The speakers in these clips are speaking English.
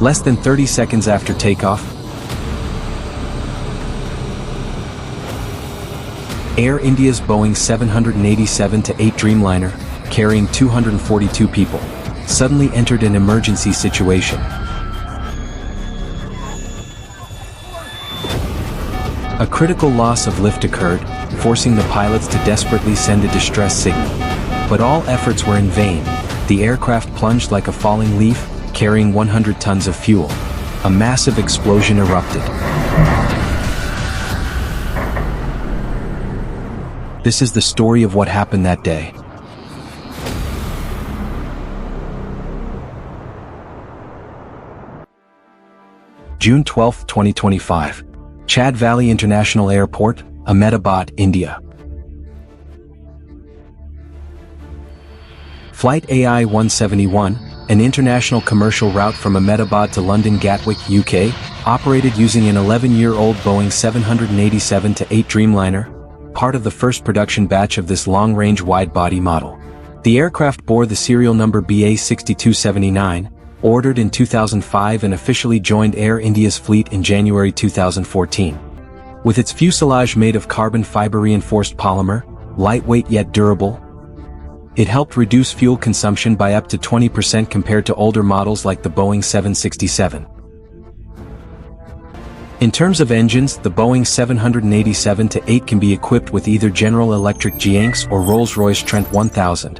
Less than 30 seconds after takeoff, Air India's Boeing 787-8 Dreamliner, carrying 242 people, suddenly entered an emergency situation. A critical loss of lift occurred, forcing the pilots to desperately send a distress signal. But all efforts were in vain. The aircraft plunged like a falling leaf, carrying 100 tons of fuel. A massive explosion erupted. This is the story of what happened that day. June 12, 2025. Chad Valley International Airport, Ahmedabad, India. Flight AI-171, an international commercial route from Ahmedabad to London Gatwick, UK, operated using an 11-year-old Boeing 787-8 Dreamliner, part of the first production batch of this long-range wide-body model. The aircraft bore the serial number BA6279, ordered in 2005 and officially joined Air India's fleet in January 2014. With its fuselage made of carbon fiber reinforced polymer, lightweight yet durable, it helped reduce fuel consumption by up to 20% compared to older models like the Boeing 767. In terms of engines, the Boeing 787-8 can be equipped with either General Electric Geanx or Rolls-Royce Trent 1000.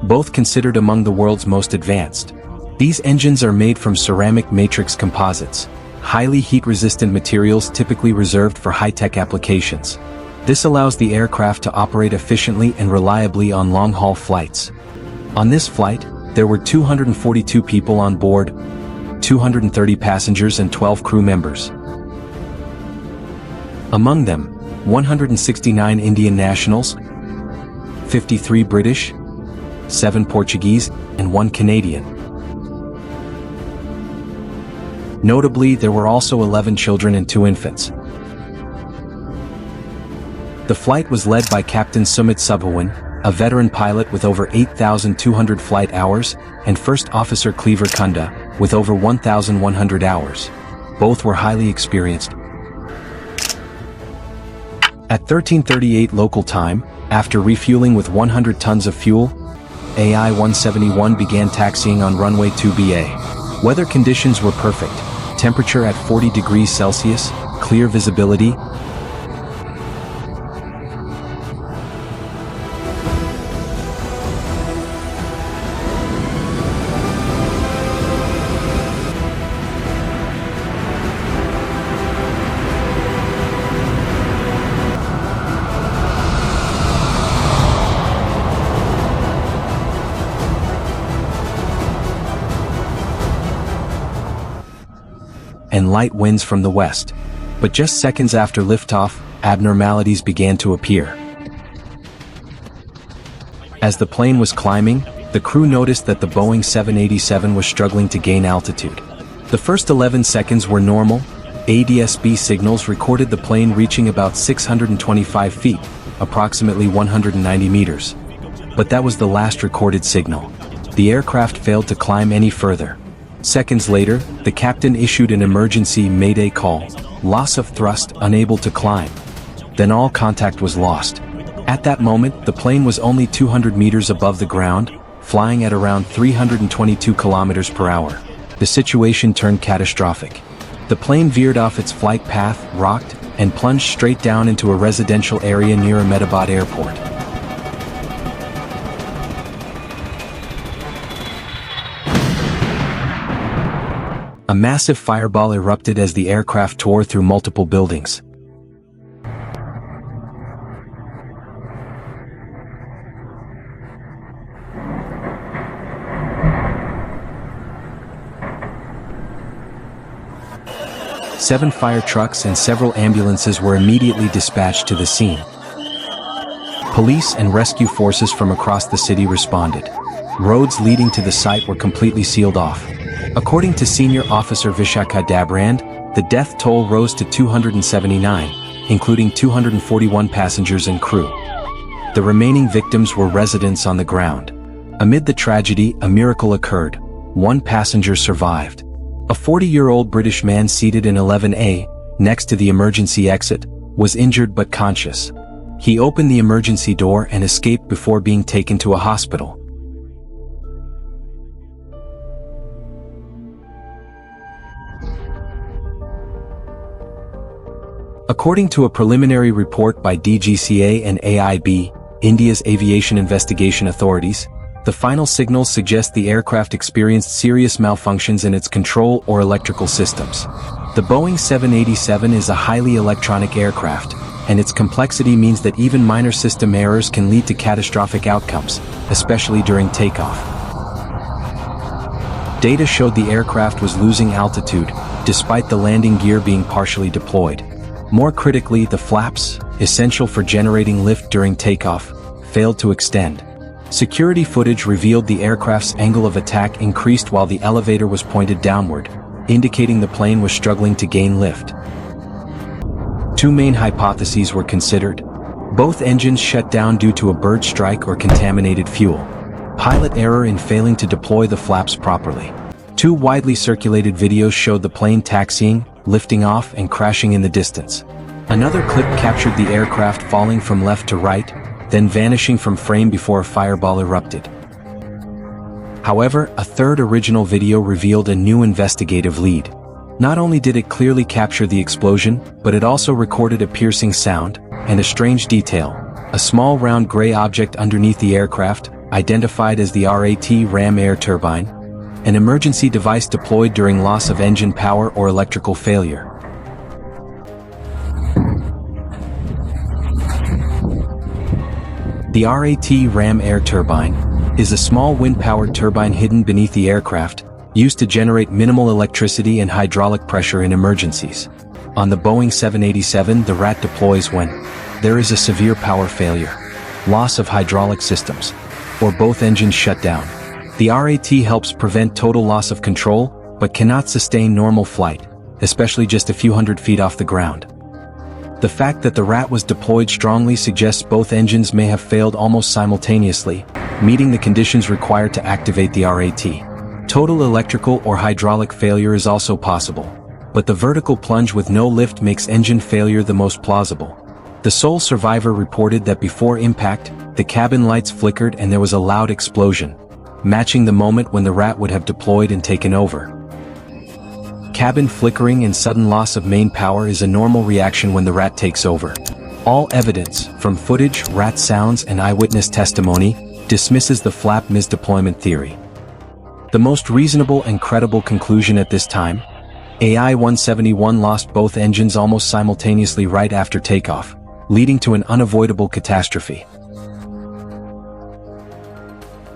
Both considered among the world's most advanced. These engines are made from ceramic matrix composites, highly heat-resistant materials typically reserved for high-tech applications. This allows the aircraft to operate efficiently and reliably on long-haul flights. On this flight, there were 242 people on board, 230 passengers and 12 crew members. Among them, 169 Indian nationals, 53 British, 7 Portuguese, and 1 Canadian. Notably, there were also 11 children and 2 infants. The flight was led by Captain Sumit Subhawan, a veteran pilot with over 8,200 flight hours, and First Officer Cleaver Kunda, with over 1,100 hours. Both were highly experienced. At 13:38 local time, after refueling with 100 tons of fuel, AI-171 began taxiing on runway 2BA. Weather conditions were perfect. Temperature at 40 degrees Celsius, clear visibility, and light winds from the west. But just seconds after liftoff, abnormalities began to appear. As the plane was climbing, the crew noticed that the Boeing 787 was struggling to gain altitude. The first 11 seconds were normal. ADS-B signals recorded the plane reaching about 625 feet, approximately 190 meters. But that was the last recorded signal. The aircraft failed to climb any further. Seconds later, the captain issued an emergency mayday call. Loss of thrust, unable to climb. Then all contact was lost. At that moment, the plane was only 200 meters above the ground, flying at around 322 kilometers per hour. The situation turned catastrophic. The plane veered off its flight path, rocked, and plunged straight down into a residential area near Ahmedabad Airport. A massive fireball erupted as the aircraft tore through multiple buildings. Seven fire trucks and several ambulances were immediately dispatched to the scene. Police and rescue forces from across the city responded. Roads leading to the site were completely sealed off. According to Senior Officer Vishakha Dabrand, the death toll rose to 279, including 241 passengers and crew. The remaining victims were residents on the ground. Amid the tragedy, a miracle occurred. one passenger survived. A 40-year-old British man seated in 11A, next to the emergency exit, was injured but conscious. He opened the emergency door and escaped before being taken to a hospital. According to a preliminary report by DGCA and AIB, India's aviation investigation authorities, the final signals suggest the aircraft experienced serious malfunctions in its control or electrical systems. The Boeing 787 is a highly electronic aircraft, and its complexity means that even minor system errors can lead to catastrophic outcomes, especially during takeoff. Data showed the aircraft was losing altitude, despite the landing gear being partially deployed. More critically, the flaps, essential for generating lift during takeoff, failed to extend. Security footage revealed the aircraft's angle of attack increased while the elevator was pointed downward, indicating the plane was struggling to gain lift. Two main hypotheses were considered. Both engines shut down due to a bird strike or contaminated fuel. Pilot error in failing to deploy the flaps properly. Two widely circulated videos showed the plane taxiing, lifting off, and crashing in the distance. Another clip captured the aircraft falling from left to right, then vanishing from frame before a fireball erupted. However, a third original video revealed a new investigative lead. Not only did it clearly capture the explosion, but it also recorded a piercing sound, and a strange detail: a small round gray object underneath the aircraft, identified as the ram air turbine, an emergency device deployed during loss of engine power or electrical failure. The ram air turbine is a small wind-powered turbine hidden beneath the aircraft, used to generate minimal electricity and hydraulic pressure in emergencies. On the Boeing 787, the RAT deploys when there is a severe power failure, loss of hydraulic systems, or both engines shut down. The RAT helps prevent total loss of control, but cannot sustain normal flight, especially just a few hundred feet off the ground. The fact that the RAT was deployed strongly suggests both engines may have failed almost simultaneously, meeting the conditions required to activate the RAT. Total electrical or hydraulic failure is also possible, but the vertical plunge with no lift makes engine failure the most plausible. The sole survivor reported that before impact, the cabin lights flickered and there was a loud explosion, matching the moment when the RAT would have deployed and taken over. Cabin flickering and sudden loss of main power is a normal reaction when the RAT takes over. All evidence, from footage, RAT sounds, and eyewitness testimony, dismisses the flap misdeployment theory. The most reasonable and credible conclusion at this time: AI-171 lost both engines almost simultaneously right after takeoff, leading to an unavoidable catastrophe.